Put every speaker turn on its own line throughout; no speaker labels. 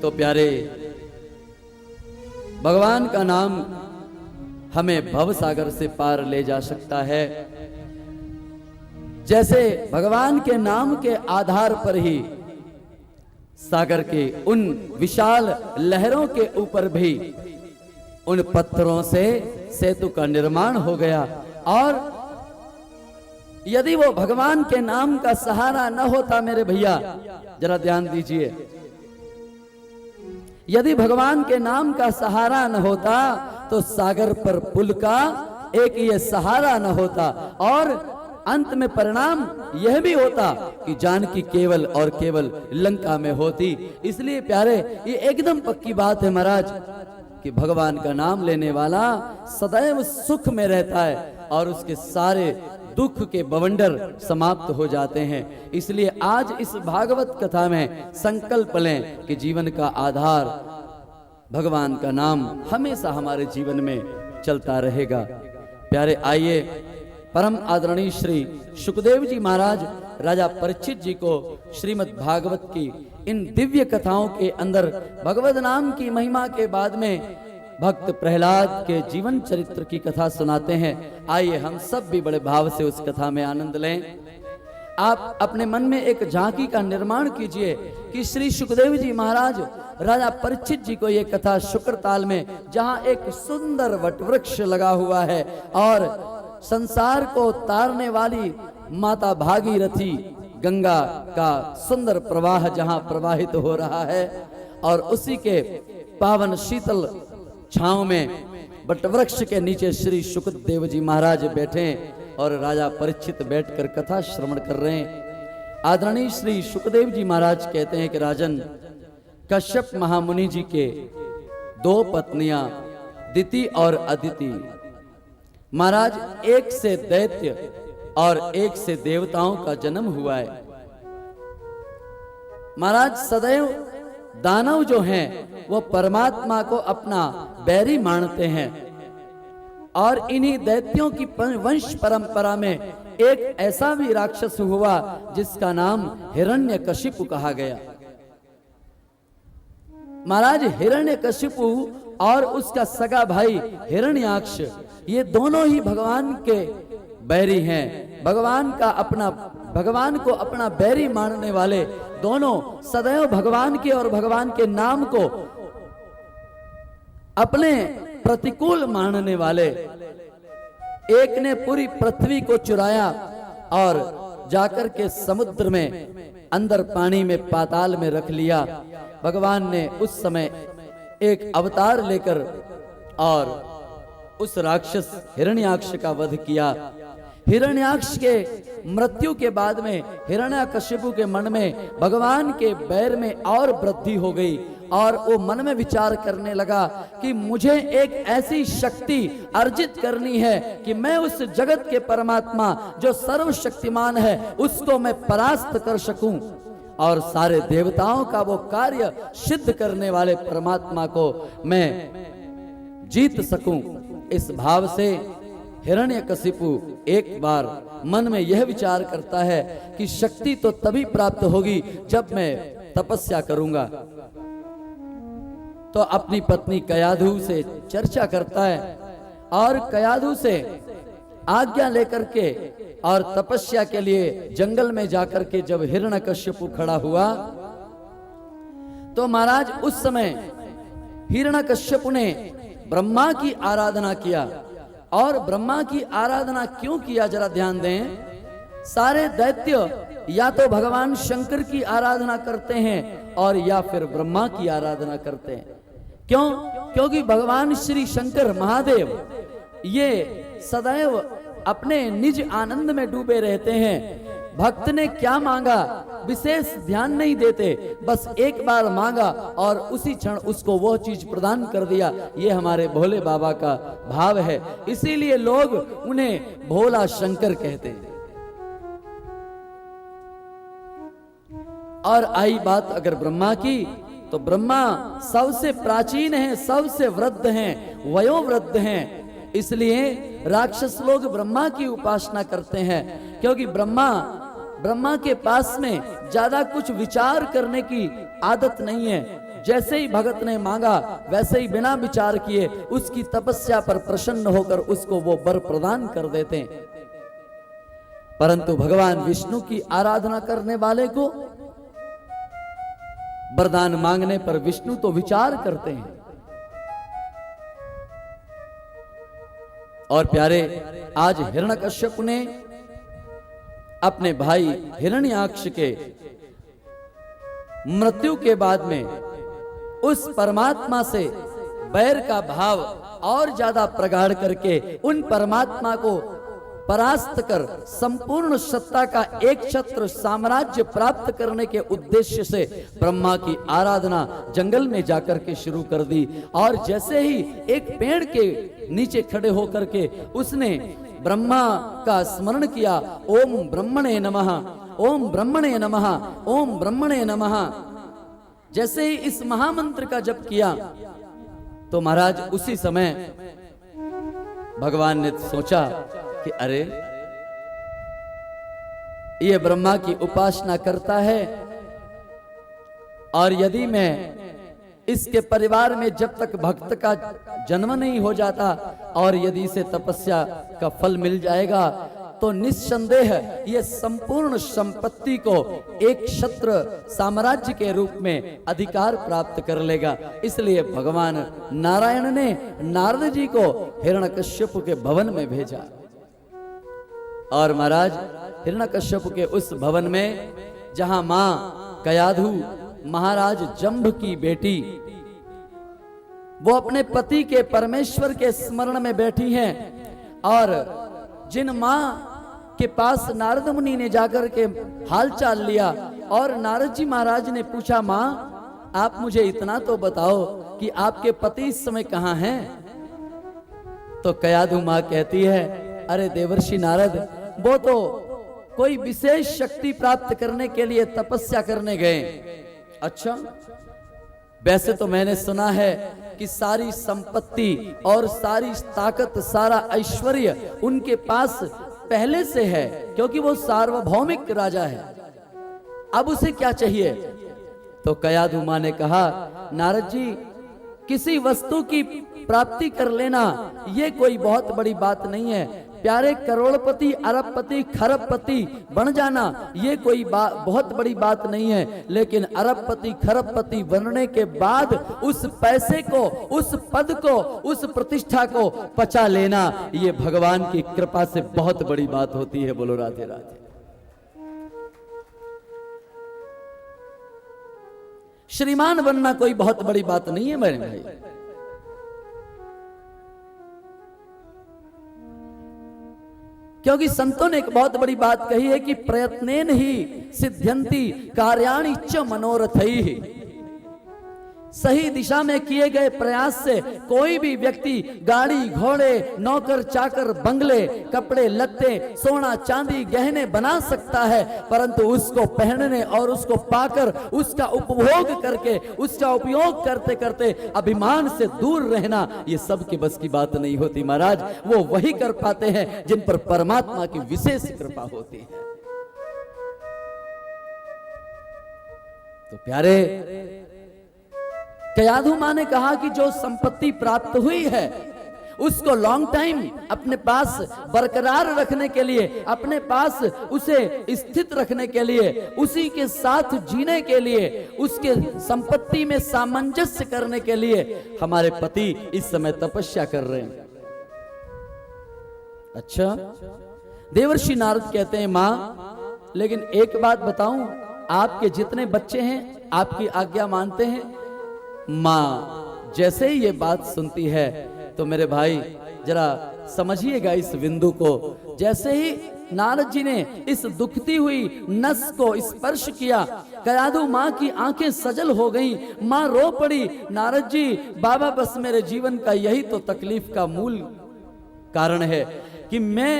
तो प्यारे, भगवान का नाम हमें भव सागर से पार ले जा सकता है। जैसे भगवान के नाम के आधार पर ही सागर के उन विशाल लहरों के ऊपर भी उन पत्थरों से सेतु का निर्माण हो गया। और यदि वो भगवान के नाम का सहारा न होता, मेरे भैया जरा ध्यान दीजिए, यदि भगवान के नाम का सहारा न होता तो सागर पर पुल का एक ये सहारा न होता और अंत में परिणाम यह भी होता कि जानकी केवल और केवल लंका में होती। इसलिए प्यारे, ये एकदम पक्की बात है महाराज कि भगवान का नाम लेने वाला सदैव सुख में रहता है और उसके सारे दुख के बवंडर समाप्त हो जाते हैं। इसलिए आज इस भागवत कथा में संकल्प लें कि जीवन का आधार भगवान का नाम हमेशा हमारे जीवन में चलता रहेगा। प्यारे, आइए परम आदरणीय श्री सुखदेव जी महाराज राजा परीक्षित जी को श्रीमद् भागवत की इन दिव्य कथाओं के अंदर भगवत नाम की महिमा के बाद में भक्त प्रहलाद के जीवन चरित्र की कथा सुनाते हैं। आइए हम सब भी बड़े भाव से उस कथा में आनंद लें। आप अपने मन में एक झांकी का निर्माण कीजिए कि श्री सुखदेव जी महाराज राजा परीक्षित जी को ये कथा शुक्रताल में, जहां एक सुंदर वटवृक्ष लगा हुआ है और संसार को तारने वाली माता भागीरथी गंगा का सुंदर प्रवाह जहां प्रवाहित हो रहा है और उसी के पावन शीतल छांव में वटवृक्ष के नीचे श्री सुखदेव जी महाराज बैठे और राजा परीक्षित बैठकर कथा श्रवण कर रहे हैं। आदरणीय श्री सुखदेव जी महाराज कहते हैं कि राजन, कश्यप महामुनि जी के दो पत्नियां दिति और अदिति महाराज, एक से दैत्य और एक से देवताओं का जन्म हुआ है। महाराज, सदैव दानव जो हैं वो परमात्मा को अपना बैरी मानते हैं और इन्हीं दैत्यों की वंश परंपरा में एक ऐसा भी राक्षस हुआ जिसका नाम हिरण्यकशिपु कहा गया। महाराज, हिरण्यकशिपु और उसका सगा भाई हिरण्याक्ष, ये दोनों ही भगवान के बैरी हैं। भगवान को अपना बैरी मानने वाले दोनों सदैव भगवान के और भगवान के नाम को अपने प्रतिकूल मानने वाले। एक ने पूरी पृथ्वी को चुराया और जाकर के समुद्र में अंदर पानी में पाताल में रख लिया। भगवान ने उस समय एक अवतार लेकर और उस राक्षस हिरण्याक्ष का वध किया। हिरण्याक्ष के मृत्यु के बाद में हिरण्यकशिपु के मन में भगवान के बैर में और वृद्धि हो गई और वो मन में विचार करने लगा कि मुझे एक ऐसी शक्ति अर्जित करनी है कि मैं उस जगत के परमात्मा जो सर्वशक्तिमान है उसको मैं परास्त कर सकूं और सारे देवताओं का वो कार्य सिद्ध करने वाले परमात्मा को मैं जीत सकूं। इस भाव से हिरण्यकशिपु एक बार मन में यह विचार करता है कि शक्ति तो तभी प्राप्त होगी जब मैं तपस्या करूंगा। तो अपनी पत्नी कयाधु से चर्चा करता है और कयाधु से आज्ञा लेकर के और तपस्या के लिए जंगल में जाकर के जब हिरण्यकशिपु खड़ा हुआ तो महाराज उस समय हिरण्यकशिपु ने ब्रह्मा की आराधना किया। और ब्रह्मा की आराधना क्यों किया, जरा ध्यान दें। सारे दैत्य या तो भगवान शंकर की आराधना करते हैं और या फिर ब्रह्मा की आराधना करते हैं। क्यों? क्योंकि भगवान श्री शंकर महादेव ये सदैव अपने निज आनंद में डूबे रहते हैं। भक्त ने क्या मांगा विशेष ध्यान नहीं देते, बस एक बार मांगा और उसी क्षण उसको वो चीज प्रदान कर दिया। ये हमारे भोले बाबा का भाव है, इसीलिए लोग उन्हें भोला शंकर कहते हैं। और आई बात अगर ब्रह्मा की, तो ब्रह्मा सबसे प्राचीन है, सबसे वृद्ध हैं, वयोवृद्ध हैं। इसलिए राक्षस लोग ब्रह्मा की उपासना करते हैं, क्योंकि ब्रह्मा के पास में ज्यादा कुछ विचार करने की आदत नहीं है। जैसे ही भगत ने मांगा वैसे ही बिना विचार किए उसकी तपस्या पर प्रसन्न होकर उसको वो वर प्रदान कर देते हैं। परंतु भगवान विष्णु की आराधना करने वाले को वरदान मांगने पर विष्णु तो विचार करते हैं। और प्यारे, आज हिरण्यकश्यप ने अपने भाई हिरण्याक्ष के मृत्यु के बाद में उस परमात्मा से बैर का भाव और ज्यादा प्रगाढ़ करके उन परमात्मा को परास्त कर संपूर्ण सत्ता का एक छत्र साम्राज्य प्राप्त करने के उद्देश्य से ब्रह्मा की आराधना जंगल में जाकर के शुरू कर दी। और जैसे ही एक पेड़ के नीचे खड़े होकर के उसने ब्रह्मा का स्मरण किया, ओम ब्रह्मणे नमः, ओम ब्रह्मणे नमः, ओम ब्रह्मणे नमः, जैसे ही इस महामंत्र का जप किया तो महाराज उसी समय भगवान ने सोचा कि अरे ये ब्रह्मा की उपासना करता है और यदि मैं इसके परिवार में जब तक भक्त का जन्म नहीं हो जाता और यदि इसे तपस्या का फल मिल जाएगा तो निस्संदेह ये संपूर्ण संपत्ति को एक क्षत्र साम्राज्य के रूप में अधिकार प्राप्त कर लेगा। इसलिए भगवान नारायण ने नारद जी को हिरण्यकश्यप के भवन में भेजा। और महाराज हिरण्यकश्यप के उस भवन में जहां मां कयाधु महाराज जंभ की बेटी वो अपने पति के परमेश्वर के स्मरण में बैठी हैं, और जिन मां के पास नारद मुनि ने जाकर के हालचाल लिया और नारद जी महाराज ने पूछा, मां आप मुझे इतना तो बताओ कि आपके पति इस समय कहां हैं? तो कयाधु मां कहती है, अरे देवर्षि नारद, वो तो कोई विशेष शक्ति प्राप्त करने के लिए तपस्या करने गए। अच्छा, वैसे तो मैंने सुना है कि सारी संपत्ति और सारी ताकत, सारा ऐश्वर्य उनके पास पहले से है, क्योंकि वो सार्वभौमिक राजा है। अब उसे क्या चाहिए? तो कयाधु मां ने कहा, नारद जी, किसी वस्तु की प्राप्ति कर लेना ये कोई बहुत बड़ी बात नहीं है। प्यारे, करोड़पति, अरबपति, खरबपति बन जाना ये कोई बहुत बड़ी बात नहीं है, लेकिन अरबपति खरबपति बनने के बाद उस पैसे को, उस पद को, उस प्रतिष्ठा को पचा लेना ये भगवान की कृपा से बहुत बड़ी बात होती है। बोलो राधे राधे। श्रीमान बनना कोई बहुत बड़ी बात नहीं है मेरे भाई। क्योंकि संतों ने एक बहुत बड़ी बात कही है कि प्रयत्नेन ही सिद्ध्यन्ति कार्याणि च मनोरथैः। सही दिशा में किए गए प्रयास से कोई भी व्यक्ति गाड़ी घोड़े, नौकर चाकर, बंगले, कपड़े लत्ते, सोना चांदी, गहने बना सकता है, परंतु उसको पहनने और उसको पाकर उसका उपभोग करके, उसका उपयोग करते करते अभिमान से दूर रहना ये सबके बस की बात नहीं होती महाराज। वो वही कर पाते हैं जिन पर परमात्मा की विशेष कृपा होती है। तो प्यारे, कयाधु मां ने कहा कि जो संपत्ति प्राप्त हुई है उसको लॉन्ग टाइम अपने पास बरकरार रखने के लिए, अपने पास उसे स्थित रखने के लिए, उसी के साथ जीने के लिए, उसके संपत्ति में सामंजस्य करने के लिए हमारे पति इस समय तपस्या कर रहे हैं। अच्छा, देवर्षि नारद कहते हैं, मां लेकिन एक बात बताऊं, आपके जितने बच्चे हैं आपकी आज्ञा मानते हैं? मां जैसे ही ये बात सुनती है तो मेरे भाई जरा समझिएगा इस बिंदु को। जैसे ही नारद जी ने इस दुखती हुई नस को स्पर्श किया, कयाधु मां की आंखें सजल हो गईं। मां रो पड़ी, नारद जी, बाबा बस मेरे जीवन का यही तो तकलीफ का मूल कारण है कि मैं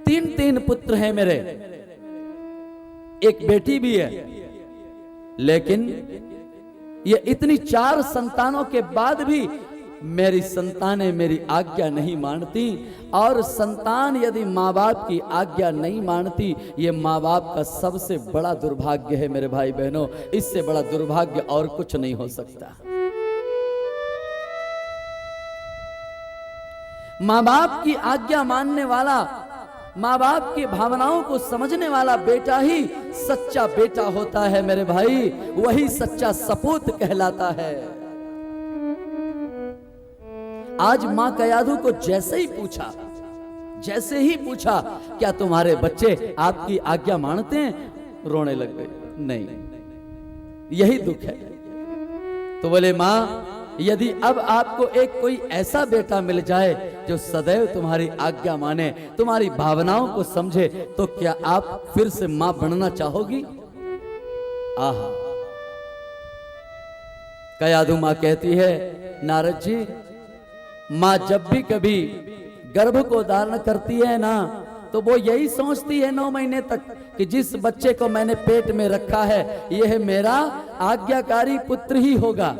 तीन पुत्र हैं मेरे, एक बेटी भी है, लेकिन ये इतनी 4 संतानों के बाद भी मेरी संतानें मेरी आज्ञा नहीं मानती, और संतान यदि माँ बाप की आज्ञा नहीं मानती, ये माँ बाप का सबसे बड़ा दुर्भाग्य है मेरे भाई बहनों। इससे बड़ा दुर्भाग्य और कुछ नहीं हो सकता। माँ बाप की आज्ञा मानने वाला, माँ बाप की भावनाओं को समझने वाला बेटा ही सच्चा बेटा होता है मेरे भाई, वही सच्चा सपूत कहलाता है। आज मां कयाधु को जैसे ही पूछा क्या तुम्हारे बच्चे आपकी आज्ञा मानते हैं, रोने लग गए। नहीं, यही दुख है। तो बोले मां, यदि अब आपको एक कोई ऐसा बेटा मिल जाए जो सदैव तुम्हारी आज्ञा माने, तुम्हारी भावनाओं को समझे, तो क्या आप फिर से मां बनना चाहोगी? आहा। कयाधु मां कहती है, नारद जी, मां जब भी कभी गर्भ को धारण करती है ना, तो वो यही सोचती है 9 महीने तक कि जिस बच्चे को मैंने पेट में रखा है यह मेरा आज्ञाकारी पुत्र ही होगा।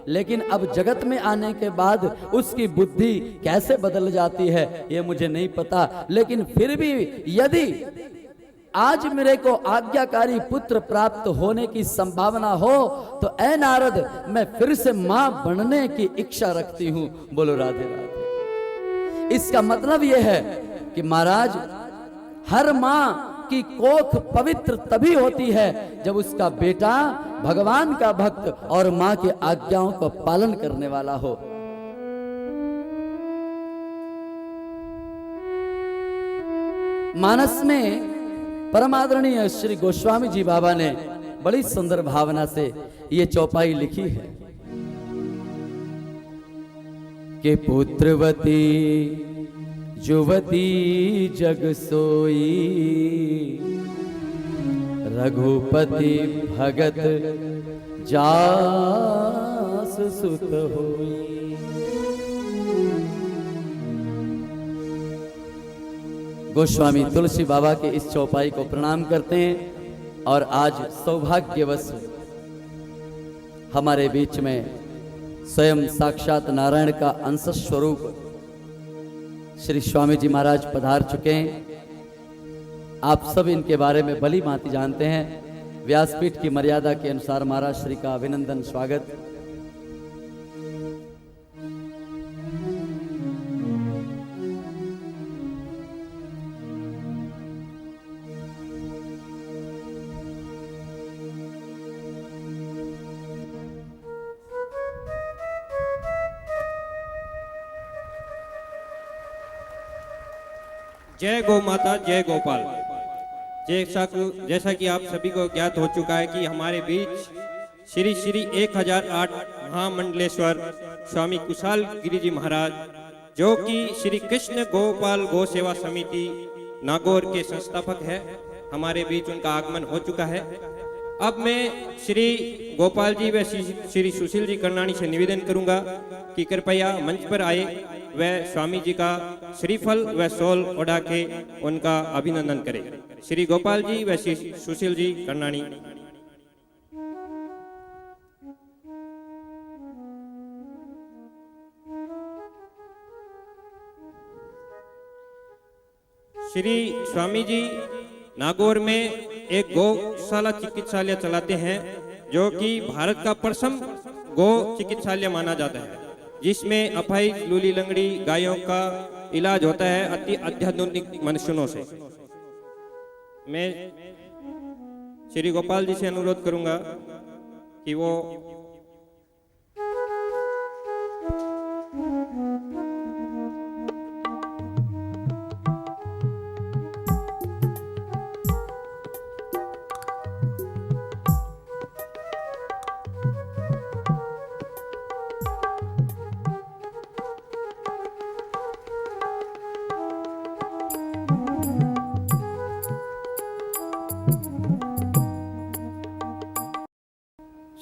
लेकिन अब जगत में आने के बाद उसकी बुद्धि कैसे बदल जाती है ये मुझे नहीं पता, लेकिन फिर भी यदि आज मेरे को आज्ञाकारी पुत्र प्राप्त होने की संभावना हो, तो ऐ नारद, मैं फिर से मां बनने की इच्छा रखती हूं। बोलो राधे राधे। इसका मतलब यह है कि महाराज, हर मां की कोख पवित्र तभी होती है जब उसका बेटा भगवान का भक्त और मां के आज्ञाओं का पालन करने वाला हो। मानस में परमादरणीय श्री गोस्वामी जी बाबा ने बड़ी सुंदर भावना से ये चौपाई लिखी है कि पुत्रवती युवती जग सोई, रघुपति भगत जास सुत होई। गोस्वामी तुलसी बाबा के इस चौपाई को प्रणाम करते हैं। और आज सौभाग्यवश हमारे बीच में स्वयं साक्षात नारायण का अंश स्वरूप श्री स्वामी जी महाराज पधार चुके हैं। आप सब इनके बारे में भली भांति जानते हैं। व्यासपीठ की मर्यादा के अनुसार महाराज श्री का अभिनंदन स्वागत।
जय गौ माता, जय गोपाल। जैसा कि आप सभी को ज्ञात हो चुका है कि हमारे बीच श्री श्री 1008 महामंडलेश्वर स्वामी कुशाल गिरी जी महाराज, जो कि श्री कृष्ण गोपाल गौ सेवा समिति नागौर के संस्थापक है, हमारे बीच उनका आगमन हो चुका है। अब मैं श्री गोपाल जी व श्री सुशील जी कर्णाणी से निवेदन करूंगा कि कृपया मंच पर आए व स्वामी जी का श्रीफल व शॉल ओढ़ा के उनका अभिनंदन करें। श्री गोपाल जी व श्री सुशील जी कर्णाणी। श्री स्वामी जी नागौर में एक गौशाला चिकित्सालय चलाते हैं, जो कि भारत का प्रथम गौ चिकित्सालय माना जाता है, जिसमें अपाहिज, लूली लंगड़ी गायों का इलाज होता है अति अत्याधुनिक मशीनों से। मैं श्री गोपाल जी से अनुरोध करूंगा कि वो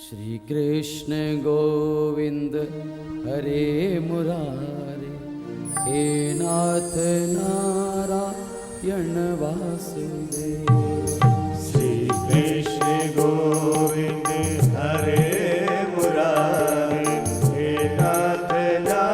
श्री कृष्ण गोविंद हरे मुरारे, हे नाथ नारायण वासुदेव।
श्री कृष्ण गोविंद हरे मुरारे, हे नाथ नारायण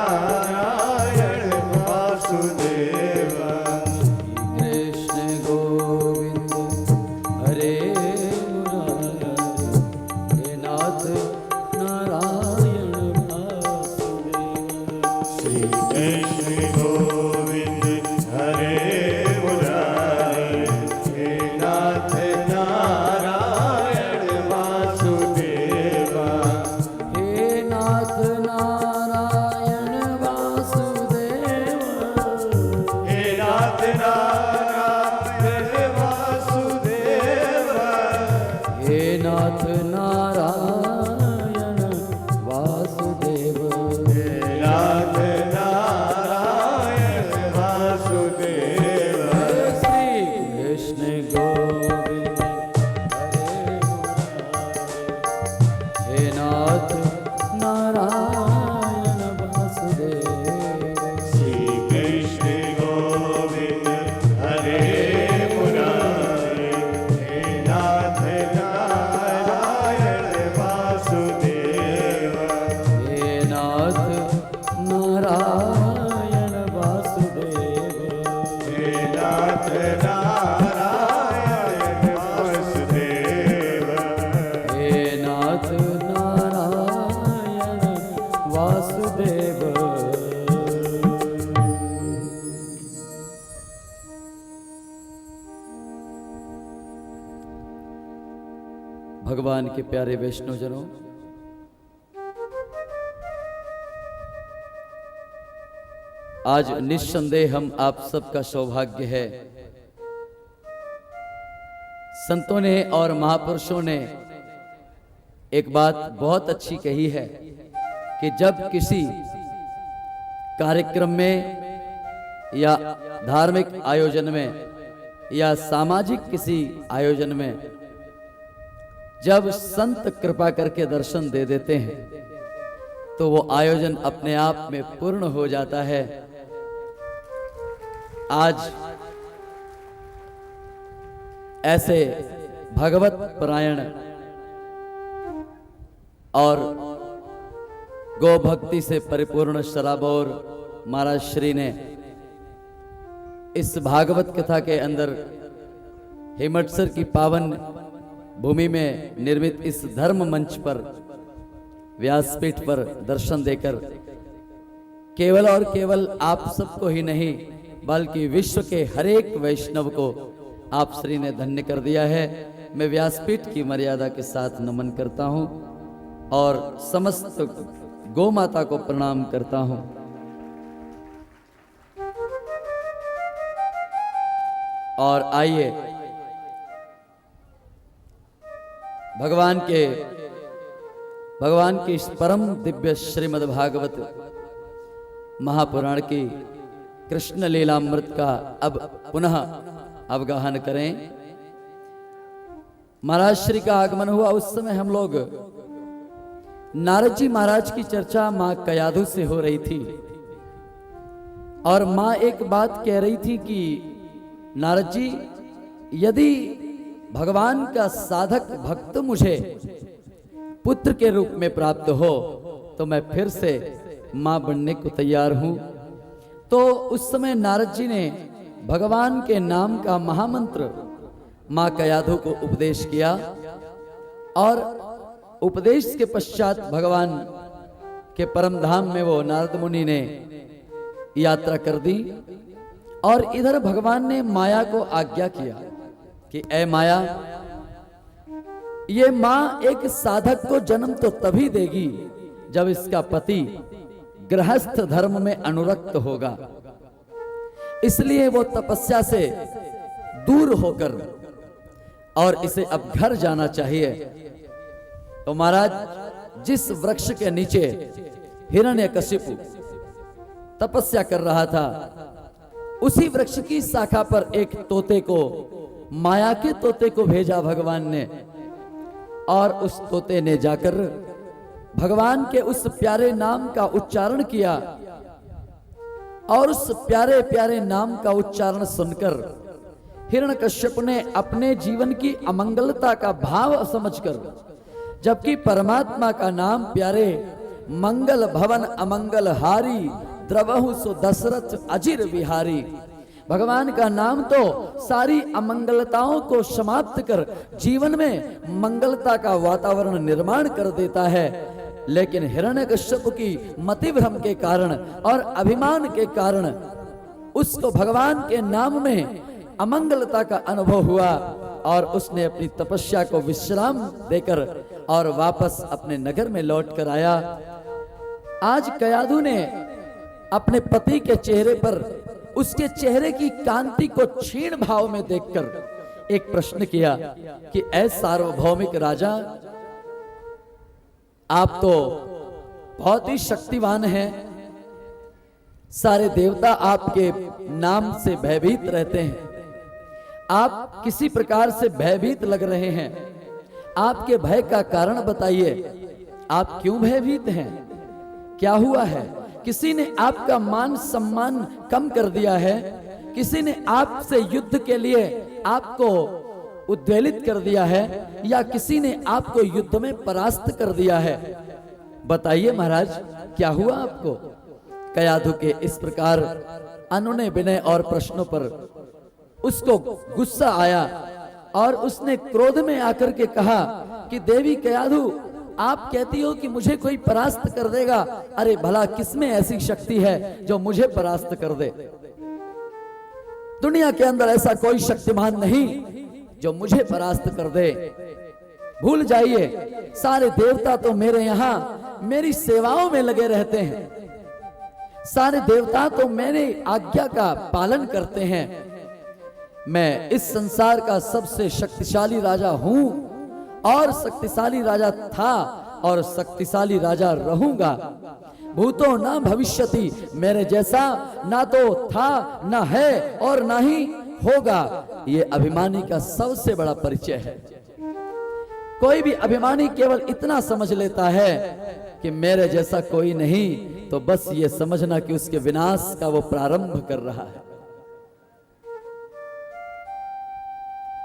नारायण वासुदेव।
श्री कृष्ण गोविंद हरे मुरारे, हे नाथ नारायण वासुदेव।
हे नाथ नारायण वासुदेव।
हे नाथ नारायण वासुदेव।
हे नाथ नारायण वासुदेव। भगवान के प्यारे वैष्णवजनों, आज निस्संदेह हम आप सबका सौभाग्य है, संतों ने और महापुरुषों ने एक बात बहुत अच्छी कही है कि जब किसी कार्यक्रम में या धार्मिक आयोजन में या सामाजिक किसी आयोजन में जब संत कृपा करके दर्शन दे देते हैं तो वो आयोजन अपने आप में पूर्ण हो जाता है। आज ऐसे भगवत परायण और गो भक्ति से परिपूर्ण शराबोर महाराज श्री ने इस भागवत कथा के अंदर हिमटसर की पावन भूमि में निर्मित इस धर्म मंच पर व्यासपीठ पर दर्शन देकर केवल और केवल आप सबको ही नहीं बल्कि विश्व के हरेक वैष्णव को आप श्री ने धन्य कर दिया है। मैं व्यासपीठ की मर्यादा के साथ नमन करता हूं और समस्त गौ माता को प्रणाम करता हूं। और आइए भगवान की इस परम दिव्य श्रीमद् भागवत महापुराण की कृष्ण लीलामृत का अब पुनः अवगाहन करें। महाराज श्री का आगमन हुआ उस समय हम लोग नारद जी महाराज की चर्चा मां कयाधु से हो रही थी और मां एक बात कह रही थी कि नारद जी, यदि भगवान का साधक भक्त मुझे पुत्र के रूप में प्राप्त हो तो मैं फिर से मां बनने को तैयार हूं। तो उस समय नारद जी ने भगवान के नाम का महामंत्र मां कयाधु को उपदेश किया और उपदेश के पश्चात भगवान के परम धाम में वो नारद मुनि ने यात्रा कर दी और इधर भगवान ने माया को आज्ञा किया कि ऐ माया, ये मां एक साधक को जन्म तो तभी देगी जब इसका पति गृहस्थ धर्म में अनुरक्त होगा, इसलिए वो तपस्या से दूर होकर और इसे अब घर जाना चाहिए। तो महाराज जिस वृक्ष के नीचे हिरण्यकशिपु तपस्या कर रहा था, उसी वृक्ष की शाखा पर एक तोते को, माया के तोते को भेजा भगवान ने और उस तोते ने जाकर भगवान के उस प्यारे नाम का उच्चारण किया और उस प्यारे प्यारे नाम का उच्चारण सुनकर हिरण्यकश्यप ने अपने जीवन की अमंगलता का भाव समझकर, जबकि परमात्मा का नाम प्यारे मंगल भवन अमंगल हारी द्रवहु सो दशरथ अजिर विहारी, भगवान का नाम तो सारी अमंगलताओं को समाप्त कर जीवन में मंगलता का वातावरण निर्माण कर देता है। लेकिन हिरण्यकश्यप की मतिभ्रम के कारण और अभिमान के कारण उसको भगवान के नाम में अमंगलता का अनुभव हुआ और उसने अपनी तपस्या को विश्राम देकर और वापस अपने नगर में लौट कर आया। आज कयाधु ने अपने पति के चेहरे पर उसके चेहरे की कांति को क्षीण भाव में देखकर एक प्रश्न किया कि ऐ सार्वभौमिक राजा, आप तो बहुत ही शक्तिवान हैं, सारे देवता आपके नाम से भयभीत रहते हैं, आप किसी प्रकार से भयभीत लग रहे हैं, आपके भय का कारण बताइए। आप क्यों भयभीत हैं? क्या हुआ है? किसी ने आपका मान सम्मान कम कर दिया है? किसी ने आपसे युद्ध के लिए आपको उद्वेलित कर दिया है, या किसी ने आपको युद्ध में परास्त कर दिया है? बताइए महाराज, क्या हुआ आपको? कयाधु के इस प्रकार अनुनय विनय और प्रश्नों पर उसको गुस्सा आया और उसने क्रोध में आकर के कहा कि देवी कयाधु, आप कहती हो कि मुझे कोई परास्त कर देगा। अरे भला किसमें ऐसी शक्ति है जो मुझे परास्त कर दे? दुनिया के अंदर ऐसा कोई शक्तिमान नहीं जो मुझे परास्त कर दे। भूल जाइए, सारे देवता तो मेरे यहां मेरी सेवाओं में लगे रहते हैं। सारे देवता तो मेरे आज्ञा का पालन करते हैं। मैं इस संसार का सबसे शक्तिशाली राजा हूं और शक्तिशाली राजा था और शक्तिशाली राजा रहूंगा। भूतो ना भविष्यति, मेरे जैसा ना तो था, ना है और ना ही होगा। ये अभिमानी का सबसे बड़ा परिचय है। कोई भी अभिमानी केवल इतना समझ लेता है कि मेरे जैसा कोई नहीं, तो बस ये समझना कि उसके विनाश का वो प्रारंभ कर रहा है।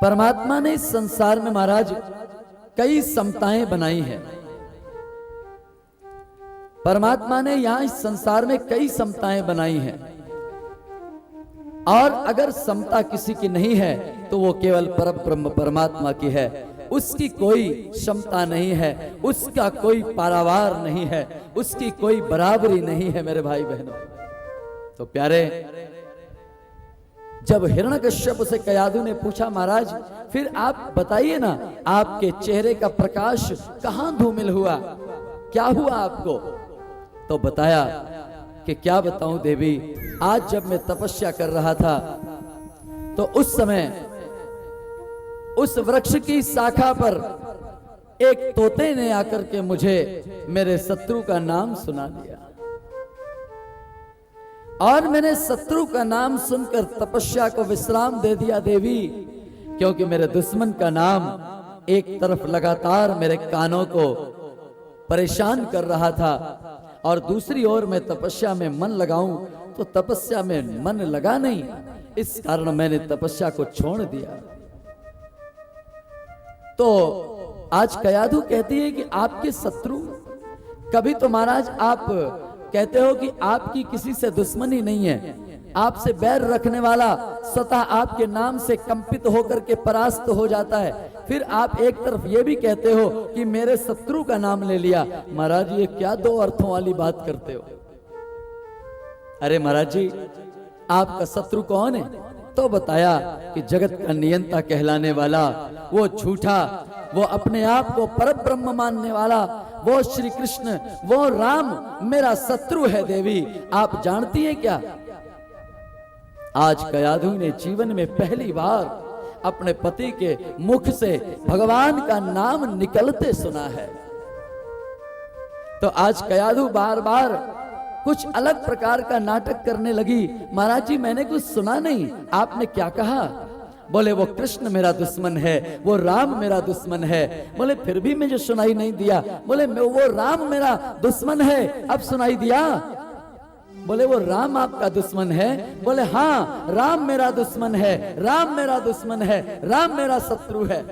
परमात्मा ने इस संसार में महाराज कई समताएं बनाई हैं। परमात्मा ने यहां इस संसार में कई समताएं बनाई हैं, और अगर समता किसी की नहीं है तो वो केवल परब्रह्म परमात्मा की है। उसकी कोई क्षमता नहीं है, उसका कोई पारावार नहीं है, उसकी कोई बराबरी नहीं है मेरे भाई बहनों। तो प्यारे, जब हिरण्यकश्यप से कयाधु ने पूछा, महाराज फिर आप बताइए ना, आपके चेहरे का प्रकाश कहां धूमिल हुआ, क्या हुआ आपको? तो बताया कि क्या बताऊं देवी, आज जब मैं तपस्या कर रहा था तो उस समय उस वृक्ष की शाखा पर एक तोते ने आकर के मुझे मेरे शत्रु का नाम सुना दिया, और मैंने शत्रु का नाम सुनकर तपस्या को विश्राम दे दिया देवी, क्योंकि मेरे दुश्मन का नाम एक तरफ लगातार मेरे कानों को परेशान कर रहा था, और दूसरी ओर मैं तपस्या में मन लगाऊं तो तपस्या में मन लगा नहीं। इस कारण मैंने तपस्या को छोड़ दिया। तो आज कयाधु कहती है कि आपके शत्रु, कभी तो महाराज आप कहते हो कि आपकी किसी से दुश्मनी नहीं है, आपसे बैर रखने वाला स्वतः आपके नाम से कंपित होकर के परास्त हो जाता है। फिर आप एक तरफ ये भी कहते हो कि मेरे शत्रु का नाम ले लिया। महाराज ये क्या दो अर्थों वाली बात करते हो? अरे महाराज जी, आपका शत्रु कौन है? तो बताया कि जगत का नियंता कहलाने वाला वो झूठा, वो अपने आप को परब्रह्म मानने वाला वो श्री कृष्ण, वो राम मेरा शत्रु है देवी। आप जानती हैं क्या, आज कयाधु ने जीवन में पहली बार अपने पति के मुख से भगवान का नाम निकलते सुना है। तो आज कयाधु बार बार कुछ अलग प्रकार का नाटक करने लगी। महाराज जी मैंने कुछ सुना नहीं, आपने क्या कहा? बोले वो कृष्ण मेरा दुश्मन है, वो राम मेरा दुश्मन है। बोले फिर भी मुझे सुनाई नहीं दिया। बोले वो राम मेरा दुश्मन है, अब सुनाई दिया? बोले वो राम आपका दुश्मन है? बोले हाँ, राम मेरा दुश्मन है, राम मेरा दुश्मन है, राम मेरा शत्रु है।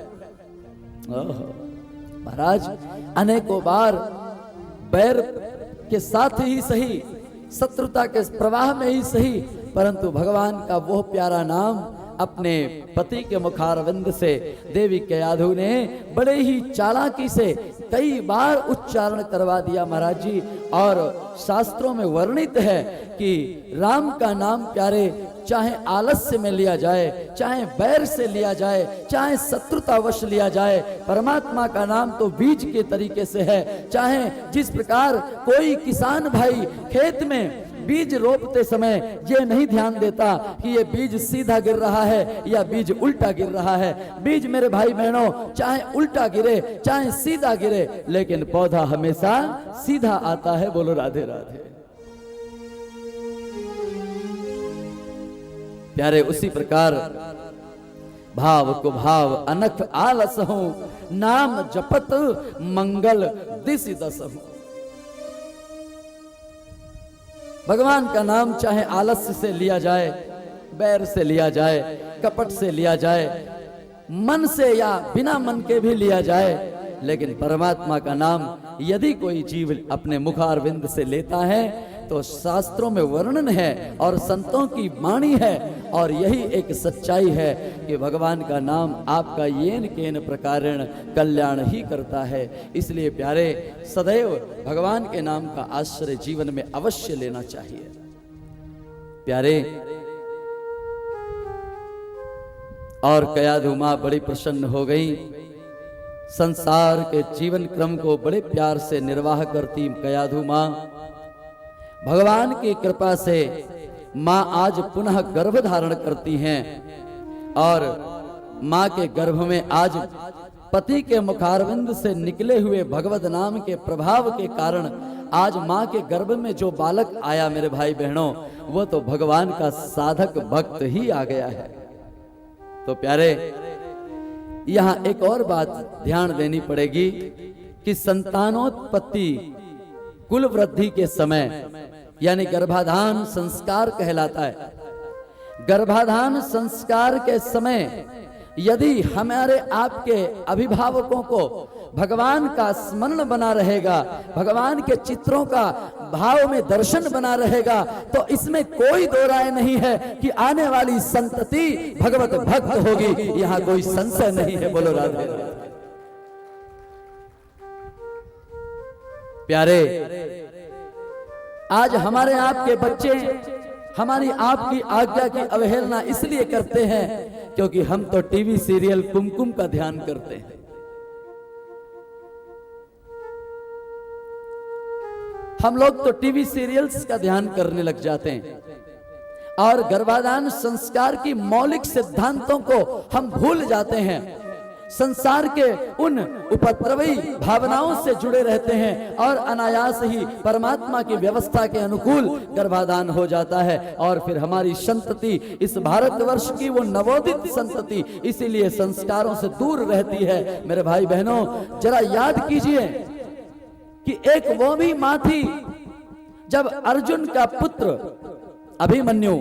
महाराज अनेकों बार बैर के साथ ही सही, शत्रुता के प्रवाह में ही सही, परंतु भगवान का वो प्यारा नाम अपने पति के मुखारविंद से देवी कयाधु ने बड़े ही चालाकी से कई बार उच्चारण करवा दिया महाराज जी। और शास्त्रों में वर्णित है कि राम का नाम प्यारे चाहे आलस्य में लिया जाए, चाहे बैर से लिया जाए, चाहे शत्रुतावश लिया जाए, परमात्मा का नाम तो बीज के तरीके से है। चाहे जिस प्रकार कोई किसान भाई खेत में बीज रोपते समय ये नहीं ध्यान देता कि ये बीज सीधा गिर रहा है या बीज उल्टा गिर रहा है। बीज मेरे भाई बहनों चाहे उल्टा गिरे चाहे सीधा गिरे, लेकिन पौधा हमेशा सीधा आता है। बोलो राधे राधे। प्यारे उसी प्रकार भाव को भाव अनख आलस हूं, नाम जपत मंगल दिसि दस हूं। भगवान का नाम चाहे आलस्य से लिया जाए, बैर से लिया जाए, कपट से लिया जाए, मन से या बिना मन के भी लिया जाए, लेकिन परमात्मा का नाम यदि कोई जीव अपने मुखारविंद से लेता है तो शास्त्रों में वर्णन है और संतों की वाणी है, और यही एक सच्चाई है कि भगवान का नाम आपका येन केन प्रकारेण कल्याण ही करता है। इसलिए प्यारे, सदैव भगवान के नाम का आश्रय जीवन में अवश्य लेना चाहिए। प्यारे, और कयाधु मां बड़ी प्रसन्न हो गई। संसार के जीवन क्रम को बड़े प्यार से निर्वाह करती कयाधु मां, भगवान की कृपा से मां आज पुनः गर्भ धारण करती हैं, और मां के गर्भ में आज पति के मुखारविंद से निकले हुए भगवत नाम के प्रभाव के कारण आज मां के गर्भ में जो बालक आया मेरे भाई बहनों, वो तो भगवान का साधक भक्त ही आ गया है। तो प्यारे, यहां एक और बात ध्यान देनी पड़ेगी कि संतानोत्पत्ति कुल वृद्धि के समय यानी गर्भाधान संस्कार कहलाता है। गर्भाधान संस्कार के समय यदि हमारे आपके अभिभावकों को भगवान का स्मरण बना रहेगा, भगवान के चित्रों का भाव में दर्शन बना रहेगा, तो इसमें कोई दो राय नहीं है कि आने वाली संतति भगवत भक्त होगी। यहां कोई संशय नहीं है। बोलो राधे। प्यारे, आज हमारे आपके बच्चे हमारी आपकी आज्ञा की अवहेलना इसलिए करते हैं क्योंकि हम तो टीवी सीरियल कुमकुम का ध्यान करते हैं। हम लोग तो टीवी सीरियल्स का ध्यान करने लग जाते हैं और गर्भाधान संस्कार की मौलिक सिद्धांतों को हम भूल जाते हैं। संसार के उन उपद्रवी भावनाओं से जुड़े रहते हैं और अनायास ही परमात्मा की व्यवस्था के अनुकूल गर्भाधान हो जाता है, और फिर हमारी संतति, इस भारतवर्ष की वो नवोदित संतति, इसीलिए संस्कारों से दूर रहती है। मेरे भाई बहनों, जरा याद कीजिए कि एक वो भी मां थी जब अर्जुन का पुत्र अभिमन्यु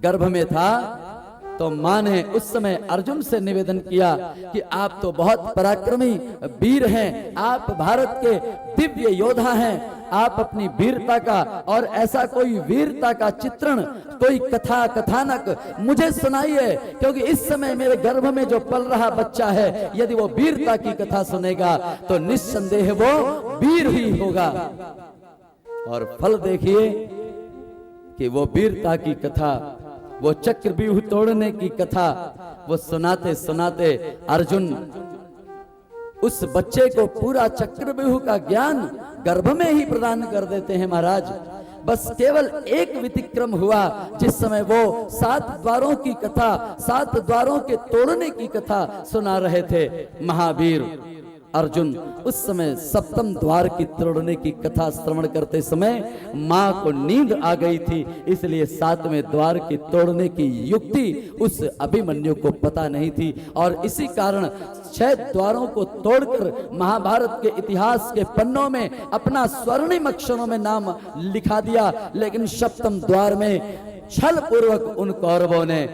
गर्भ में था, तो मां ने उस समय अर्जुन से निवेदन किया कि आप तो बहुत पराक्रमी वीर हैं, आप भारत के दिव्य योद्धा हैं, आप अपनी वीरता का और ऐसा कोई वीरता का चित्रण, कोई कथा कथानक मुझे सुनाइए, क्योंकि इस समय मेरे गर्भ में जो पल रहा बच्चा है, यदि वो वीरता की कथा सुनेगा तो निस्संदेह वो वीर ही होगा। और फल देखिए कि वो वीरता की कथा, वो चक्रव्यूह तोड़ने की कथा, वो सुनाते सुनाते अर्जुन उस बच्चे को पूरा चक्रव्यूह का ज्ञान गर्भ में ही प्रदान कर देते हैं महाराज। बस केवल एक व्यतिक्रम हुआ जिस समय वो 7 द्वारों की कथा, 7 द्वारों के तोड़ने की कथा सुना रहे थे महावीर अर्जुन। उस समय 7वें द्वार की तोड़ने की कथा श्रवण करते समय मां को नींद आ गई थी, इसलिए 7वें द्वार की तोड़ने की युक्ति उस अभिमन्यु को पता नहीं थी, और इसी कारण 6 द्वारों को तोड़कर महाभारत के इतिहास के पन्नों में अपना स्वर्णिम अक्षरों में नाम लिखा दिया। लेकिन 7वें द्वार में छल पूर्वक उन कौरवों ने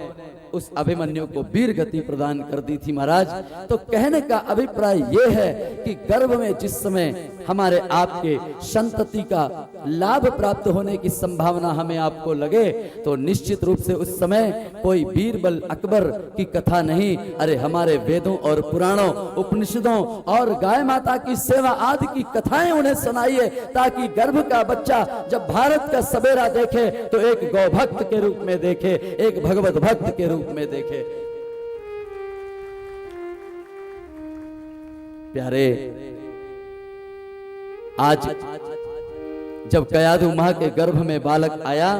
उस अभिमन्यु को वीर गति प्रदान कर दी थी महाराज। तो कहने का अभिप्राय यह है कि गर्भ में जिस समय हमारे आपके संतति का लाभ प्राप्त होने की संभावना हमें आपको लगे, तो निश्चित रूप से उस समय कोई बीरबल अकबर की कथा नहीं, अरे हमारे वेदों और पुराणों, उपनिषदों और गाय माता की सेवा आदि की कथाएं उन्हें सुनाइए, ताकि गर्भ का बच्चा जब भारत का सवेरा देखे तो एक गौ भक्त के रूप में देखे, एक भगवत भक्त के रूप में देखे। प्यारे, आज जब कयाधु मां के गर्भ में बालक आया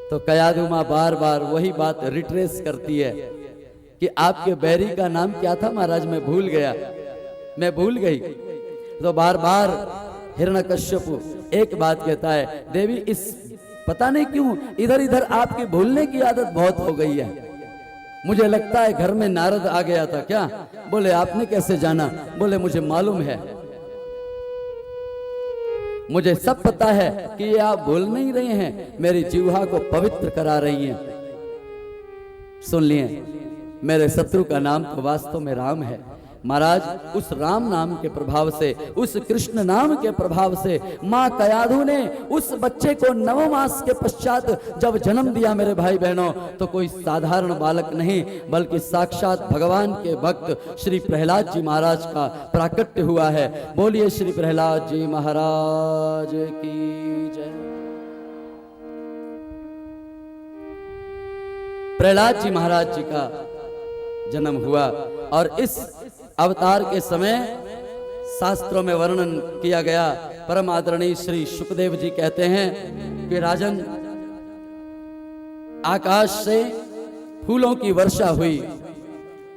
तो कयाधु मां बार बार वही बात रिट्रेस करती है कि आपके बैरी का नाम क्या था महाराज, मैं भूल गई। तो बार बार हिरण्यकश्यपु एक बात कहता है, देवी इस पता नहीं क्यों इधर इधर आपकी भूलने की आदत बहुत हो गई है, मुझे लगता है घर में नारद आ गया था क्या? बोले आपने कैसे जाना? बोले मुझे मालूम है, मुझे सब पता है कि ये आप बोल नहीं रहे हैं, मेरी जीवा को पवित्र करा रही हैं। सुन लिए, मेरे शत्रु का नाम तो वास्तव में राम है। महाराज, उस राम नाम के प्रभाव से, उस कृष्ण नाम के प्रभाव से मां कयाधु ने उस बच्चे को 9 मास के पश्चात जब जन्म दिया मेरे भाई बहनों, तो कोई साधारण बालक नहीं बल्कि साक्षात भगवान के भक्त श्री प्रहलाद जी महाराज का प्राकट्य हुआ है। बोलिए श्री प्रहलाद जी महाराज की जय। प्रहलाद जी महाराज जी का जन्म हुआ और इस अवतार के समय शास्त्रों में वर्णन किया गया। परम आदरणीय श्री सुखदेव जी कहते हैं कि राजन, आकाश से फूलों की वर्षा हुई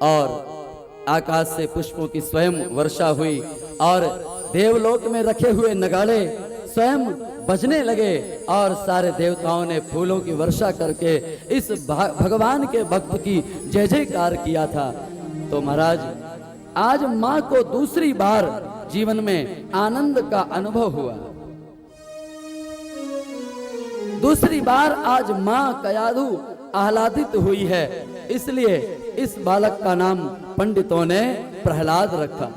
और आकाश से पुष्पों की स्वयं वर्षा हुई और देवलोक में रखे हुए नगाड़े स्वयं बजने लगे और सारे देवताओं ने फूलों की वर्षा करके इस भगवान के भक्त की जय जयकार किया था। तो महाराज, आज मां को दूसरी बार जीवन में आनंद का अनुभव हुआ। दूसरी बार आज मां कयाधु आह्लादित हुई है, इसलिए इस बालक का नाम पंडितों ने प्रहलाद रखा।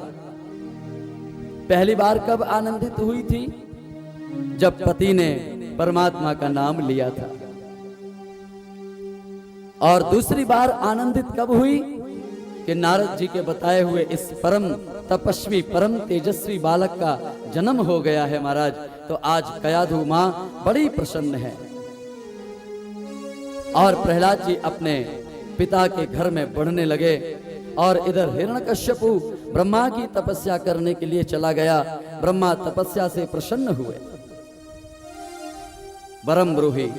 पहली बार कब आनंदित हुई थी? जब पति ने परमात्मा का नाम लिया था। और दूसरी बार आनंदित कब हुई? कि नारद जी के बताए हुए इस परम तपस्वी, परम तेजस्वी बालक का जन्म हो गया है महाराज। तो आज कयाधु मां बड़ी प्रसन्न है और प्रहलाद जी अपने पिता के घर में बढ़ने लगे और इधर हिरण्यकश्यपु ब्रह्मा की तपस्या करने के लिए चला गया। ब्रह्मा तपस्या से प्रसन्न हुए। वरम ब्रूहि,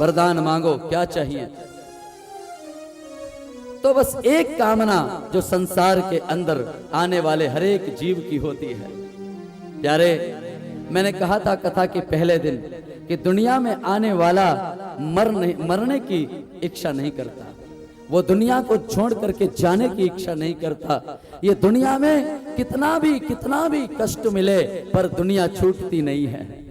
वरदान मांगो, क्या चाहिए? तो बस एक कामना जो संसार के अंदर आने वाले हर एक जीव की होती है। प्यारे, मैंने कहा था कथा के पहले दिन कि दुनिया में आने वाला मरने की इच्छा नहीं करता, वो दुनिया को छोड़ करके जाने की इच्छा नहीं करता। ये दुनिया में कितना भी कष्ट मिले पर दुनिया छूटती नहीं है।